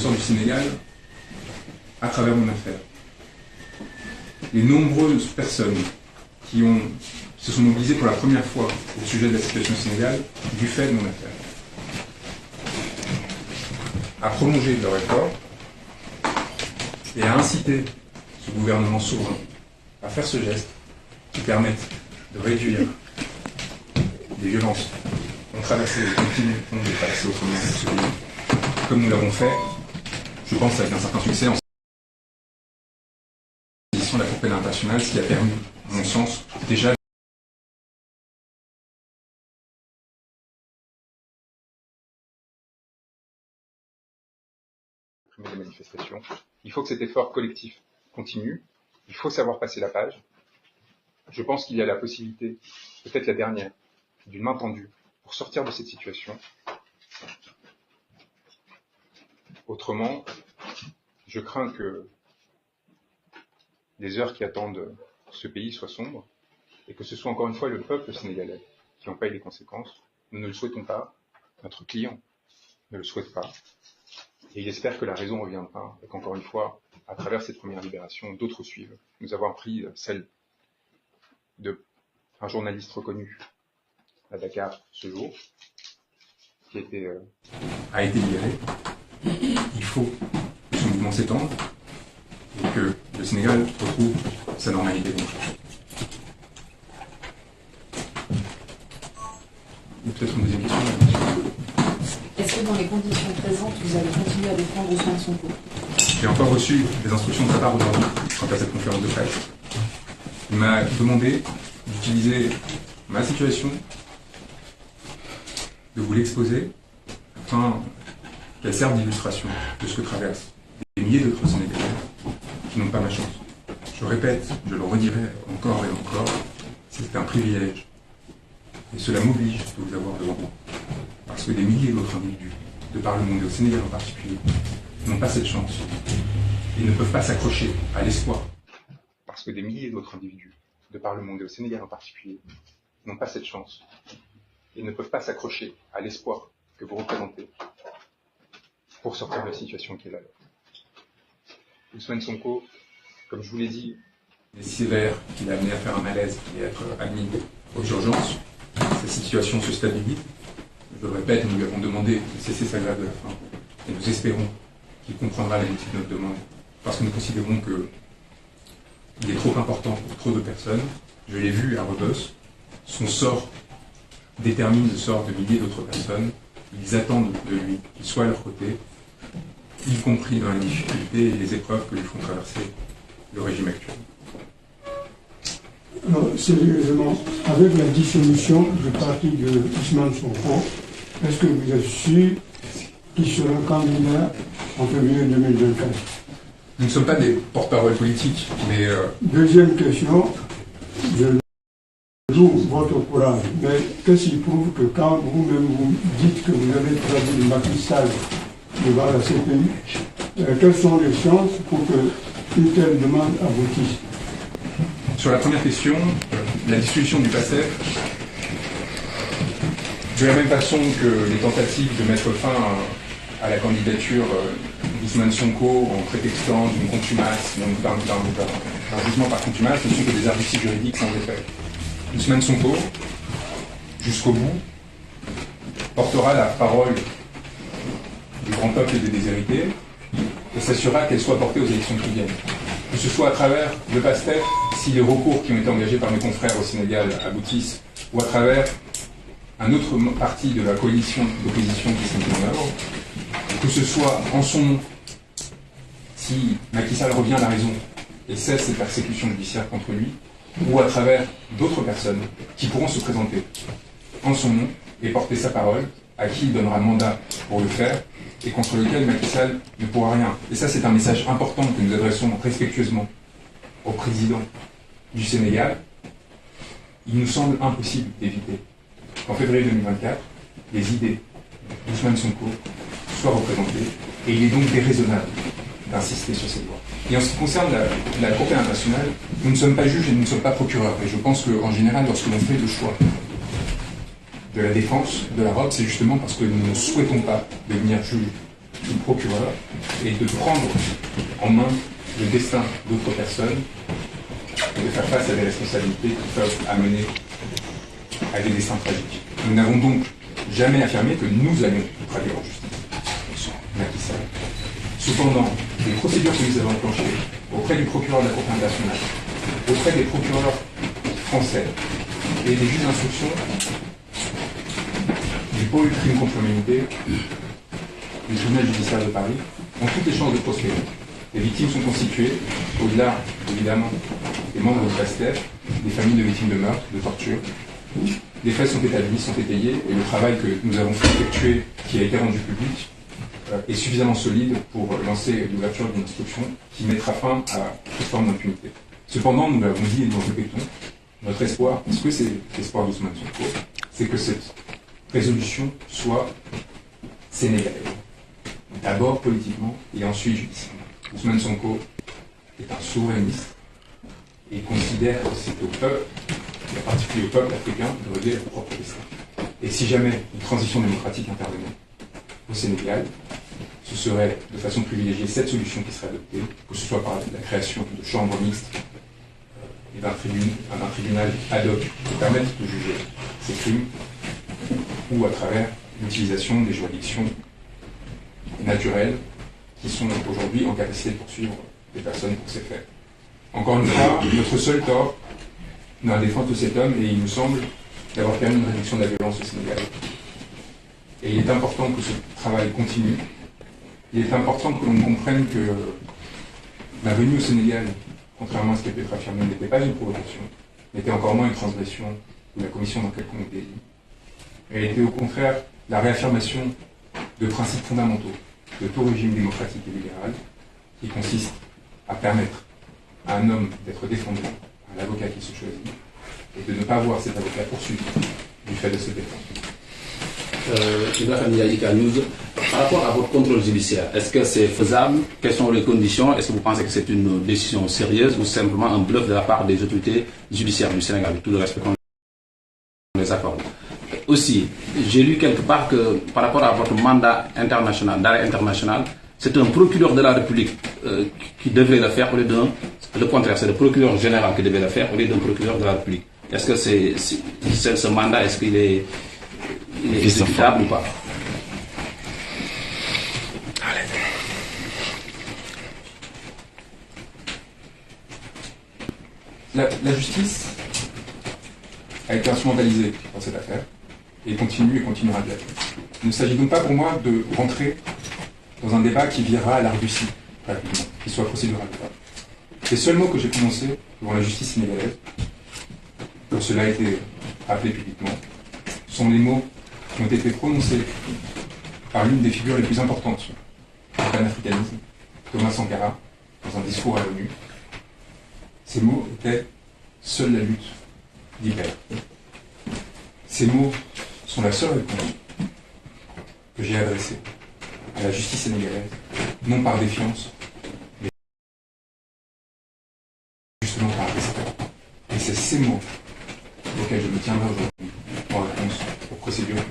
sort du Sénégal à travers mon affaire. Les nombreuses personnes qui se sont mobilisées pour la première fois au sujet de la situation au Sénégal du fait de mon affaire, à prolonger leur effort et à inciter ce gouvernement souverain à faire ce geste qui permette de réduire les violences qu'on traversait et continueront de traverser autrement ce pays, comme nous l'avons fait, je pense avec un certain succès, en de la Cour pénale internationale, ce qui a permis, à mon sens, déjà des manifestations. Il faut que cet effort collectif continue. Il faut savoir passer la page. Je pense qu'il y a la possibilité, peut-être la dernière, d'une main tendue pour sortir de cette situation. Autrement, je crains que les heures qui attendent ce pays soient sombres et que ce soit encore une fois le peuple sénégalais qui en paye les conséquences. Nous ne le souhaitons pas, notre client ne le souhaite pas. Et il espère que la raison reviendra et qu'encore une fois, à travers cette première libération, d'autres suivent. Nous avons appris celle d'un journaliste reconnu à Dakar ce jour, qui a été libéré. Il faut que ce mouvement s'étende et que le Sénégal retrouve sa normalité démocratique. Et peut-être une deuxième question. Est-ce que dans les conditions présentes, vous allez continuer à défendre Ousmane Sonko? J'ai encore reçu des instructions de sa part aujourd'hui quant à cette conférence de presse. Il m'a demandé d'utiliser ma situation, de vous l'exposer, afin qu'elle serve d'illustration de ce que traversent des milliers d'autres Sénégalais qui n'ont pas ma chance. Je répète, je le redirai encore et encore, c'est un privilège. Et cela m'oblige de vous avoir devant moi. Parce que des milliers d'autres individus, de par le monde et au Sénégal en particulier, n'ont pas cette chance. Ils ne peuvent pas s'accrocher à l'espoir. Parce que des milliers d'autres individus, de par le monde et au Sénégal en particulier, n'ont pas cette chance. Ils ne peuvent pas s'accrocher à l'espoir que vous représentez pour sortir de la situation qui est la leur. Ousmane Sonko, comme je vous l'ai dit, est sévère qu'il a amené à faire un malaise et à être admis aux urgences. Sa situation se stabilise. Je le répète, nous lui avons demandé de cesser sa grève de la faim. Et nous espérons qu'il comprendra la moitié de notre demande. Parce que nous considérons qu'il est trop important pour trop de personnes. Je l'ai vu à Rebeuss. Son sort détermine le sort de milliers d'autres personnes. Ils attendent de lui qu'il soit à leur côté, y compris dans les difficultés et les épreuves que lui font traverser le régime actuel. Alors, sérieusement, avec la dissolution du parti de Ousmane Sonko, est-ce que vous êtes sûr qu'il sera candidat en février 2024? Nous ne sommes pas des porte-parole politiques, mais... Deuxième question, je loue votre courage, mais qu'est-ce qui prouve que quand vous-même vous dites que vous avez traduit Macky Sall devant la CPI, quelles sont les chances pour qu'une telle demande aboutisse? Sur la première question, la dissolution du PASTEF, de la même façon que les tentatives de mettre fin à la candidature d'Ousmane Sonko en prétextant d'une contumace, d'un jugement par contumace, ne sont que des arguties juridiques sans effet. Ousmane Sonko, jusqu'au bout, portera la parole du grand peuple et des déshérités et s'assurera qu'elle soit portée aux élections qui viennent. Que ce soit à travers le PASTEF, si les recours qui ont été engagés par mes confrères au Sénégal aboutissent, ou à travers un autre parti de la coalition d'opposition qui s'est mis en œuvre, que ce soit en son nom, si Macky Sall revient à la raison et cesse cette persécution judiciaire contre lui, ou à travers d'autres personnes qui pourront se présenter en son nom et porter sa parole, à qui il donnera mandat pour le faire, et contre lequel Macky Sall ne pourra rien. Et ça, c'est un message important que nous adressons respectueusement au président du Sénégal. Il nous semble impossible d'éviter qu'en février 2024, les idées d'Ousmane Sonko soient représentées, et il est donc déraisonnable d'insister sur cette voie. Et en ce qui concerne la Cour pénale internationale, nous ne sommes pas juges et nous ne sommes pas procureurs. Et je pense qu'en général, lorsque l'on fait le choix de la défense de la robe, c'est justement parce que nous ne souhaitons pas devenir juge du procureur est de prendre en main le destin d'autres personnes et de faire face à des responsabilités qui peuvent amener à des destins tragiques. Nous n'avons donc jamais affirmé que nous allions traduire en justice Macky Sall. Cependant, les procédures que nous avons enclenchées auprès du procureur de la Cour internationale, auprès des procureurs français et des juges d'instruction du pôle crime contre l'humanité du tribunal judiciaire de Paris ont toutes les chances de prospérer. Les victimes sont constituées, au-delà, évidemment, des membres de PASTEF, des familles de victimes de meurtre, de torture. Les faits sont établis, sont étayés, et le travail que nous avons effectué, qui a été rendu public, est suffisamment solide pour lancer l'ouverture d'une instruction qui mettra fin à toute forme d'impunité. Cependant, nous l'avons dit et nous le répétons, notre espoir, parce que c'est l'espoir d'Ousmane Sonko, c'est que cette résolution soit sénégalaise. D'abord politiquement et ensuite judiciairement. Ousmane Sonko est un souverainiste et considère que c'est au peuple, et en particulier au peuple africain, de régler leur propre destin. Et si jamais une transition démocratique intervenait au Sénégal, ce serait de façon privilégiée cette solution qui serait adoptée, que ce soit par la création de chambres mixtes et d'un tribunal ad hoc qui permette de juger ces crimes, ou à travers l'utilisation des juridictions naturelles qui sont aujourd'hui en capacité de poursuivre les personnes pour ces faits. Encore une fois, notre seul tort dans la défense de cet homme, et il nous semble d'avoir permis une réduction de la violence au Sénégal. Et il est important que ce travail continue. Il est important que l'on comprenne que la venue au Sénégal, contrairement à ce qui a pu être affirmé, n'était pas une provocation, n'était encore moins une transgression ou la commission d'un quelconque délit. Elle était au contraire la réaffirmation de principes fondamentaux de tout régime démocratique et libéral, qui consiste à permettre à un homme d'être défendu, à l'avocat qui se choisit, et de ne pas voir cet avocat poursuivi du fait de se défendre. Ibrahim Yaïka News, par rapport à votre contrôle judiciaire, est-ce que c'est faisable? Quelles sont les conditions? Est-ce que vous pensez que c'est une décision sérieuse ou simplement un bluff de la part des autorités judiciaires du Sénégal, avec tout le respect qu'on les accorde? Aussi, j'ai lu quelque part que par rapport à votre mandat international, d'arrêt international, c'est un procureur de la République qui devrait le faire au lieu d'un... Le contraire, c'est le procureur général qui devait le faire au lieu d'un procureur de la République. Est-ce que ce mandat, est-ce qu'il est exécutable ou pas? La justice a été instrumentalisée dans cette affaire et continue et continuera de l'être. Il ne s'agit donc pas pour moi de rentrer dans un débat qui virera à l'argustie, rapidement, qui soit procédural. Les seuls mots que j'ai prononcés devant la justice sénégalaise, comme cela a été rappelé publiquement, sont les mots qui ont été prononcés par l'une des figures les plus importantes du panafricanisme, Thomas Sankara, dans un discours à l'ONU. Ces mots étaient « seule la lutte libère ». Ces mots sont la seule réponse que j'ai adressée à la justice sénégalaise, non par défiance, mais justement par respect. Et c'est ces mots auxquels je me tiendrai aujourd'hui en réponse aux procédures